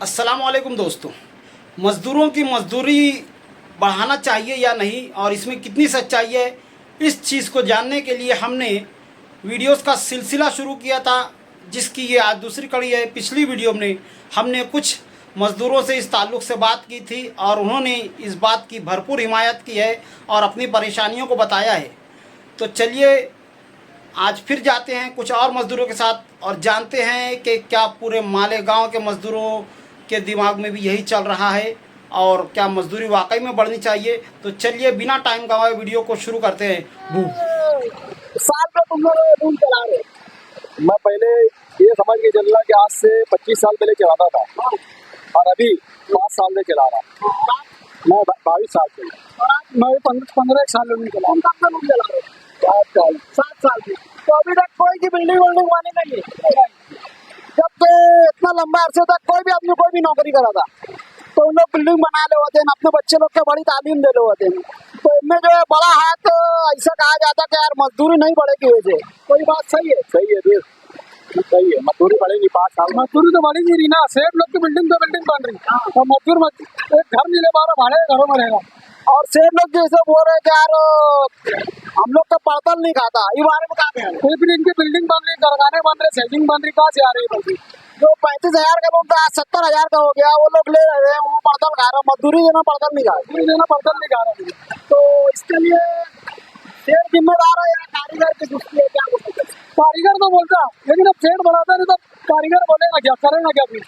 अस्सलामुअलैकुम दोस्तों, मज़दूरों की मज़दूरी बढ़ाना चाहिए या नहीं और इसमें कितनी सच्चाई है, इस चीज़ को जानने के लिए हमने वीडियोस का सिलसिला शुरू किया था, जिसकी ये आज दूसरी कड़ी है। पिछली वीडियो में हमने कुछ मज़दूरों से इस ताल्लुक़ से बात की थी और उन्होंने इस बात की भरपूर हिमायत की है और अपनी परेशानियों को बताया है। तो चलिए आज फिर जाते हैं कुछ और मज़दूरों के साथ और जानते हैं कि क्या पूरे मालेगांव के मज़दूरों के दिमाग में भी यही चल रहा है और क्या मजदूरी वाकई में बढ़नी चाहिए। तो चलिए बिना टाइम गंवाए वीडियो को शुरू करते हैं। साल में तुम लोग रूम चला रहे, मैं पहले ये समझ के चल रहा कि आज से 25 साल पहले चलाता था और अभी 5 साल से चला रहा। मैं 22 साल से, मैं 15 साल में चला रहा। 7 साल की, तो अभी तक कोई की बिल्डिंग बनी नहीं है। जब इतना लंबा अरसे तक कोई भी आदमी कोई भी नौकरी करा था तो उन लोग बिल्डिंग बना ले होते हैं, अपने बच्चे लोग को बड़ी तालीम दे ले होते हैं। तो इनमें जो है बड़ा हाथ ऐसा कहा जाता कि यार मजदूरी नहीं बढ़ेगी वजह। कोई बात सही है? सही है, सही है। मजदूरी बढ़ेगी 5 साल, मजदूरी तो बढ़ेगी नहीं ना। सेठ लोग की बिल्डिंग तो बिल्डिंग बन रही और मजदूर एक घर नहीं ले पा रहा, भाड़े घरों में रहेगा। और सेठ लोग जैसे बोल रहे कि यार हम लोग का पड़तल नहीं खाता, ये बारे में कहा है। फिर इनकी बिल्डिंग बन रही, कारखाने बन रहे, सेटिंग बन रही, कहाँ से आ रही है? जो 35,000 का लोग 70,000 का हो गया, वो लोग ले रहे हैं, वो पड़तल खा रहा, मजदूरी देना पड़तल नहीं खा रहा, मजदूरी देना पड़तल नहीं खा रहा। तो इसके लिए सेठ जिम्मेदार है या कारीगर की दृष्टि है? क्या बोलते? कारीगर तो बोलता, लेकिन अब सेठ बढ़ाता नहीं तो कारीगर बोलेगा क्या, करेगा क्या फिर?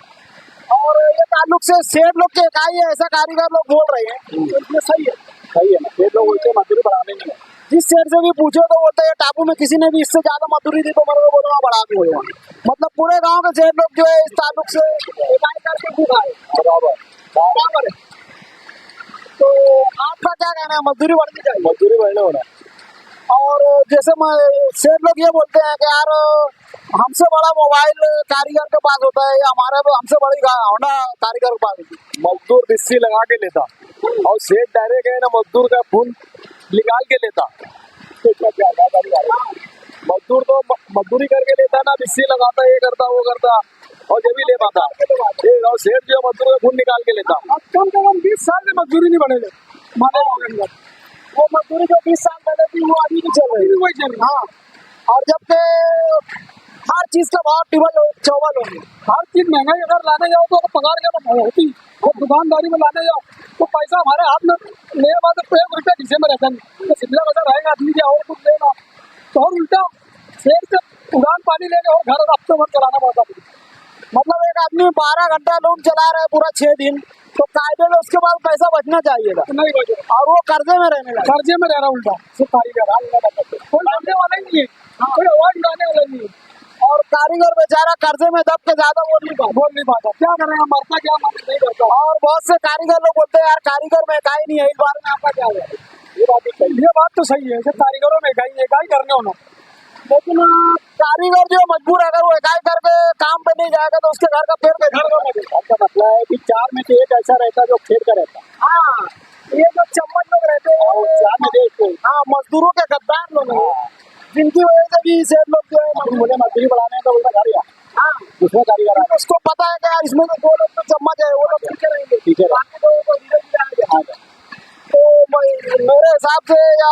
और ये ताल्लुक से सेठ लोग के इकाई है ऐसा कारीगर लोग बोल रहे हैं, तो इसमें सही है? सही है ना। सेठ लोग बोलते मजदूरी बढ़ाने नहीं है। जिस सेठ से भी पूछो तो बोलते हैं टापू में किसी ने भी इससे ज्यादा मजदूरी दी तो मेरे को बोलूँगा बढ़ा दूंगा। मतलब पूरे गांव के सेठ लोग जो है इस ताल्लुक से इकाई करके खूब आए। बराबर है। तो आपका क्या कहना है, मजदूरी बढ़नी चाहिए? मजदूरी बढ़ने होना। और जैसे सेठ लोग ये बोलते हैं कि यार हमसे बड़ा मोबाइल कारीगर के पास होता है या हमारे हमसे बड़ी होंडा कारीगर के पास होती है। मजदूर बिस्सी लगा के लेता और सेठ डायरेक्ट है ना मजदूर का खून निकाल के लेता। मजदूर तो मजदूरी करके लेता ना, बिस्सी लगाता, ये करता वो करता और जब भी ले पाता। और सेठ जो मजदूर का खून निकाल के लेता। कम से कम 20 साल में मजदूरी नहीं बढ़ेगी मालेगांव। वो मजदूरी जो 20 साल पहले थी वो अभी भी चल रही है, वही चल रही। हाँ, और जबकि हर चीज का भाव टिबल चौबल होगी, हर चीज महंगाई अगर लाने जाओ तो पगार क्या होती, और दुकानदारी में लाने जाओ तो पैसा हमारे हाथ में ले बाद 1 रुपया खीसे में रहता नहीं, तो सिमला बजा रहेगा आदमी क्या और कुछ लेगा तो और उल्टा शेर से उड़ान पानी लेने और घर हफ्ते भर चलाना पड़ता। मतलब एक आदमी 12 घंटा लूट चला रहा है पूरा 6 दिन, तो कायदे में उसके बाद पैसा बचना चाहिएगा, नहीं बचेगा और वो कर्जे में रहने लगा, कर्जे में रह रहा उल्टा। सिर्फ कारीगर कोई लाने वाला ही नहीं है, कोई आवाज उठाने वाला नहीं है। और कारीगर बेचारा कर्जे में दब के ज्यादा बोल नहीं पाता। क्या करेगा, मरता क्या मरता नहीं करता। और बहुत से कारीगर लोग बोलते हैं यार कारीगर में इकाई नहीं है, इस बारे में आपका क्या है? ये बात तो सही है, कारीगरों में इकाई करने होना, लेकिन कारीगर जो मजबूर है अगर वो इकाई करके काम पे नहीं जाएगा तो उसके घर का पेड़ पे घर का मतलब है कि 4 में से 1 ऐसा रहता है जो खेत का रहता है। हाँ, ये जो चम्मच लोग रहते हैं, हाँ मजदूरों के गद्दार लोग हैं, जिनकी वजह से भी सेठ लोग जो है मुझे मजदूरी बढ़ाने का बोलता घर या दूसरा कारीगर है, उसको पता है कि यार इसमें तो 2 लोग तो चम्मच है, वो लोग पीछे रहेंगे, पीछे बाकी तो धीरे धीरे। तो मेरे हिसाब से या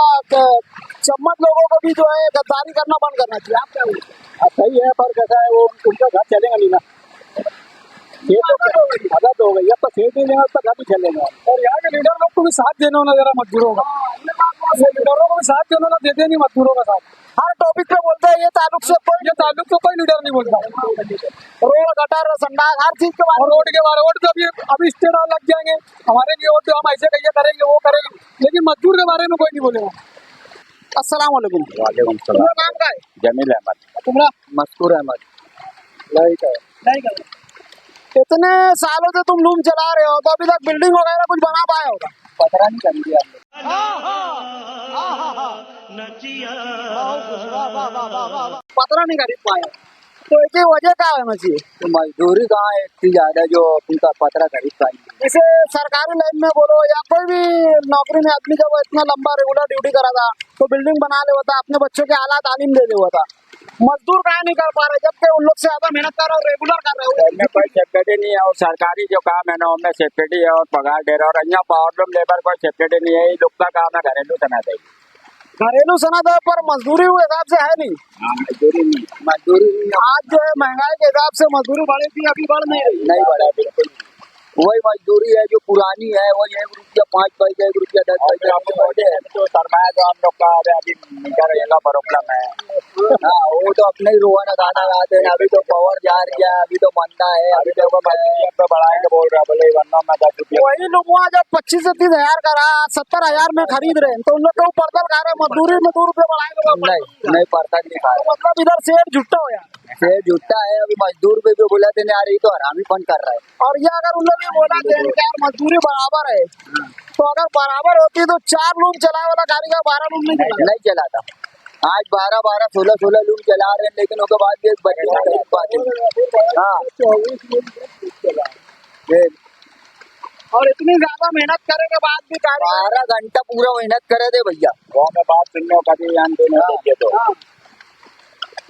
चम्मच लोगों को भी जो है गद्दारी करना बंद करना चाहिए। आप क्या बोलते हैं? सही है, पर कैसा है वो उनका घर चलेगा नहीं ना, आदत हो गई, अब तो सेठ नहीं लेगा तो घर भी चलेगा। और यहाँ के लीडर लोग को भी साथ देना होना जरा मजदूरों का, लीडरों को भी साथ देना होना, देते नहीं मजदूरों का साथ। हर टॉपिक पे बोलते हैं ये ताल्लुक से कोई लीडर नहीं बोलता। रोड गटर संडास हर चीज के बारे में, रोड के बारे में अभी स्टेट लग जाएंगे हमारे लिए, वोट हम ऐसे कहिए करेंगे वो करेंगे, लेकिन मजदूर के बारे में कोई नहीं बोलेगा। अस्सलाम वालेकुम। वालेकुम सलाम। तुम्हारा नाम क्या है? जमील अहमद। तुम्हारा? मस्कूर अहमद। नहीं इतने सालों से तुम लूम चला रहे हो तो अभी तक बिल्डिंग वगैरह कुछ बना पाया होगा? पता नहीं कर दिया पता नहीं कर पाया, तो एक वजह क्या होना चाहिए? तो मजदूरी कहाँ है इतनी ज्यादा जो उनका पतरा खरीद पाएंगे। जैसे सरकारी लाइन में बोलो या कोई भी नौकरी में आदमी जब इतना लंबा रेगुलर ड्यूटी करा था तो बिल्डिंग बना ले होता, अपने बच्चों के आला तालीम दे हुआ था, मजदूर काहे नहीं कर पा रहे जबकि उन लोग से ज्यादा मेहनत कर रहे और रेगुलर कर रहे हो? इनमें कोई सेफ्टी नहीं है और सरकारी जो काम है ना उनमें सेफ्टी है और पगार दे रहा है और यहाँ पावरलूम लेबर कोई सेफ्टी नहीं है। ये लोग का काम है घरेलू सनद है। घरेलू सनद है पर मजदूरी उस हिसाब से है नहीं। मजदूरी नहीं आज जो है महंगाई के हिसाब से मजदूरी बढ़ी थी, अभी बढ़ नहीं रही। नहीं बढ़ा बिल्कुल। वही मजदूरी है जो पुरानी है, वही 1 रुपया 5 पैसे, 1 रुपया 10 पैसे हमको पौधे है। तो सरमाया जो हम लोग का अभी मीटर रहेगा प्रॉब्लम है। हाँ, वो तो अपने ही रोहन गाना गाते हैं। अभी तो पावर जा रही है, अभी तो मंदा है, अभी तो तो बढ़ाएंगे बोल रहा बोले वरना मैं 10 रुपया। वही लोग वहाँ जब 25 से 30 हजार का रहा 70 हजार में खरीद रहे हैं तो उन लोग को पर्दल खा रहे हैं। मजदूरी में 2 रुपये बढ़ाएंगे तो नहीं पड़ता नहीं खा रहा। मतलब इधर शेर झुट्टा हो यार। शेर झुट्टा है। अभी मजदूर पे जो बोला देने आ रही तो हरामीपन कर रहा है। और ये अगर उन लोग ये बोला दें कि यार मजदूरी बराबर है, तो अगर बराबर होती तो 4 लूम चलाए वाला कारीगर 12 लूम नहीं चला। नहीं चलाता। आज 12 16 लूम चला रहे हैं, लेकिन उसके बाद भी एक बच्चे नहीं खरीद पाते। हाँ, 24 लूम चला फिर और इतनी ज्यादा मेहनत करने के बाद भी कारीगर 12 घंटा पूरा मेहनत करे थे भैया। वो में बात सुनने का भी ध्यान देना चाहिए तो।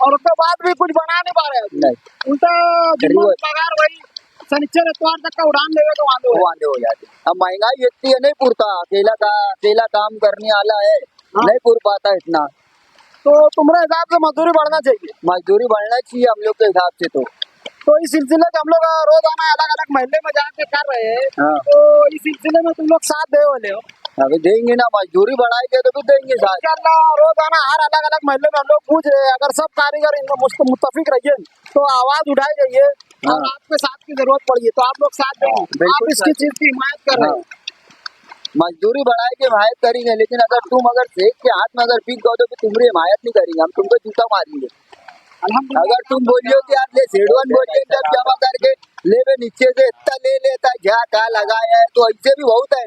और उसके बाद भी कुछ बना नहीं पा रहे हैं। नहीं, उल्टा जितना पगार वही शनिचर इतवार तक का उड़ान देवे तो वांदो वो आंधे हो जाते। अब महंगाई इतनी है, नहीं पुरता। अकेला काम करने वाला है, नहीं पुर पाता इतना। तो तुम्हारे हिसाब से मजदूरी बढ़ना चाहिए। मजदूरी बढ़ना चाहिए हम लोग के हिसाब से। तो इस सिलसिले में हम लोग रोजाना अलग अलग महल्ले में जाके कर रहे हैं। हाँ, तो इस सिलसिले में तुम लोग साथ दे वाले हो? अभी देंगे ना, मजदूरी बढ़ाएंगे तो भी देंगे साथ। इंशाल्लाह रोजाना हर अलग अलग महल्ले में हम लोग पूछ रहे हैं, अगर सब कारीगर इनको मुत्तफिक रहिए तो आवाज उठाई जाइए और हाँ। आपके साथ की जरूरत पड़ी है तो आप लोग साथ देंगे। बिल्कुल आप इसकी साथ। चीज की हिमायत कर रहे हो। मजदूरी बढ़ाए के हिमायत करेंगे, लेकिन अगर तुम सेठ के हाथ में अगर पीक गो तो तुम्हारी हिमायत नहीं करेंगे, हम तुमको जूता मारेंगे। अगर तुम बोलियो कि आप ले सेठवन बोलिए जब जमा करके ले वे नीचे से इतना ले लेता है क्या क्या लगाया है, तो ऐसे भी बहुत है।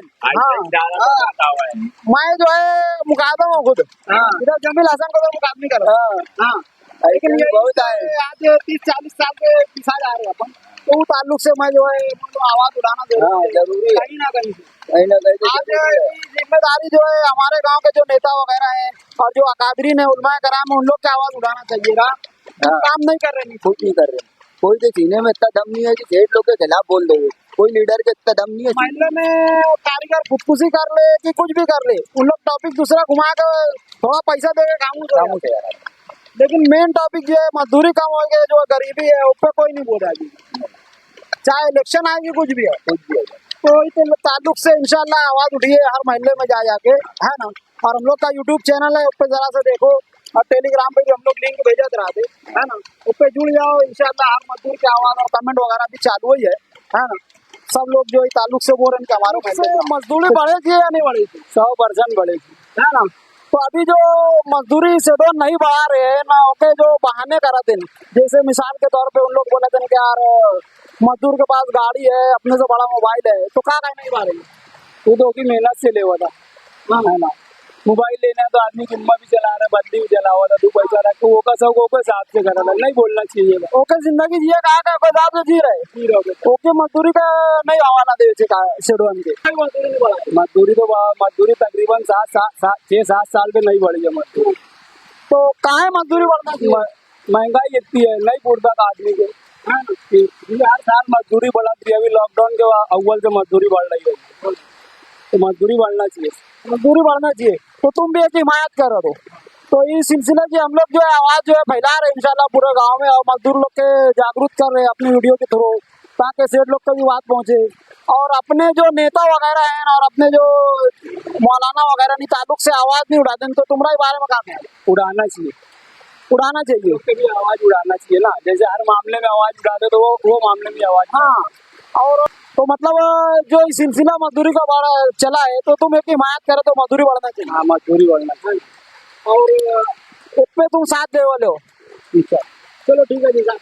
मैं जो है मुकादम हूँ खुद। इधर जमील हसन को तो मुकादमी कर रहा हूँ। हाँ, लेकिन ऐसे ये भी बहुत है। आज 30-40 साल के पिछा जा रहे हैं अपन, तो उस ताल्लुक से मैं जो है आवाज उठाना हाँ, जरूरी है। कहीं ना कहीं से। कहीं ना कहीं आज जिम्मेदारी जो है हमारे गांव के जो नेता वगैरह हैं और जो अकादरीन है उलमा कराम है, उन लोग की आवाज उठाना चाहिए। हाँ। काम नहीं कर रहे। कुछ नहीं कर रहे। कोई के सीने में इतना दम नहीं है कि सेठ लोग के खिलाफ बोल देंगे। कोई लीडर के इतना दम नहीं है। महल्ले में कारीगर खुदकुशी कर ले कि कुछ भी कर ले, उन लोग टॉपिक दूसरा घुमा कर थोड़ा पैसा दे के काम काम से यार। लेकिन मेन टॉपिक जो है मजदूरी कम हो गई, जो गरीबी है उस पर कोई नहीं बोल रहा है। चाहे इलेक्शन आएगी कुछ भी है, तो इस ताल्लुक से इंशाल्लाह आवाज उठिए हर महल्ले में जा जाके, है ना। और हम लोग का यूट्यूब चैनल है, उस पर जरा सा देखो, और टेलीग्राम पे भी हम लोग लिंक भेजत रहते, है ना। उस पर जुड़ जाओ, इंशाल्लाह हर मजदूर की आवाज और कमेंट वगैरह भी चालू ही है ना। सब लोग जो ताल्लुक से बोल रहे हैं कि हमारे महल्ले में मजदूरी बढ़ेगी या नहीं बढ़ेगी? 100% बढ़ेगी, है ना। तो अभी जो मजदूरी शेड्यूल नहीं बढ़ा रहे हैं ना, ओके, जो बहाने कराते हैं, जैसे मिसाल के तौर पे उन लोग बोले थे कि यार मजदूर के पास गाड़ी है, अपने से बड़ा मोबाइल है, तो कहाँ नहीं बढ़ा रही? वो तो की मेहनत से ले हुआ था, है ना। मोबाइल लेना है तो आदमी गुम्मा भी चला रहा है, बदली भी चला हुआ था, 2 पैसा रख वो का सब ओके साथ से करा था। नहीं बोलना चाहिए ओके जिंदगी जिए कहा का कोई साथ से जी रहे ओके। मजदूरी का नहीं हवाला दे शेड्यूल के मजदूरी तकरीबन 6-7 साल पे नहीं बढ़ी है मजदूरी। तो कहाँ मजदूरी बढ़ना चाहिए? महंगाई इतनी है, नहीं पूछता था आदमी को, है ना। हर साल मजदूरी बढ़ती है। अभी लॉकडाउन के अव्वल से मजदूरी बढ़ रही है, तो मजदूरी बढ़ना चाहिए। मजदूरी बढ़ना चाहिए। तो तुम भी एक हिमायत करो। तो इस सिलसिले की हम लोग जो है आवाज जो है फैला रहे हैं इंशाल्लाह पूरे गांव में, और मजदूर लोग के जागरूक कर रहे हैं अपनी वीडियो के थ्रू, ताकि सेठ लोग को भी बात पहुंचे। और अपने जो नेता वगैरह हैं और अपने जो मौलाना वगैरह नहीं ताल्लुक से आवाज नहीं उठाते, तो तुम्हारे बारे में काम है उड़ाना चाहिए, उड़ाना चाहिए। उसके भी आवाज उड़ाना चाहिए ना। जैसे हर मामले में आवाज उठाते तो वो मामले में आवाज। हाँ, और तो मतलब जो इस सिलसिला मजदूरी का बड़ा चला है, तो तुम एक हिमायत करे तो मजदूरी बढ़ना चाहिए। हाँ, मजदूरी बढ़ना चाहिए। और इस पे तुम साथ दे वाले हो। ठीक है, चलो ठीक है जी, साथ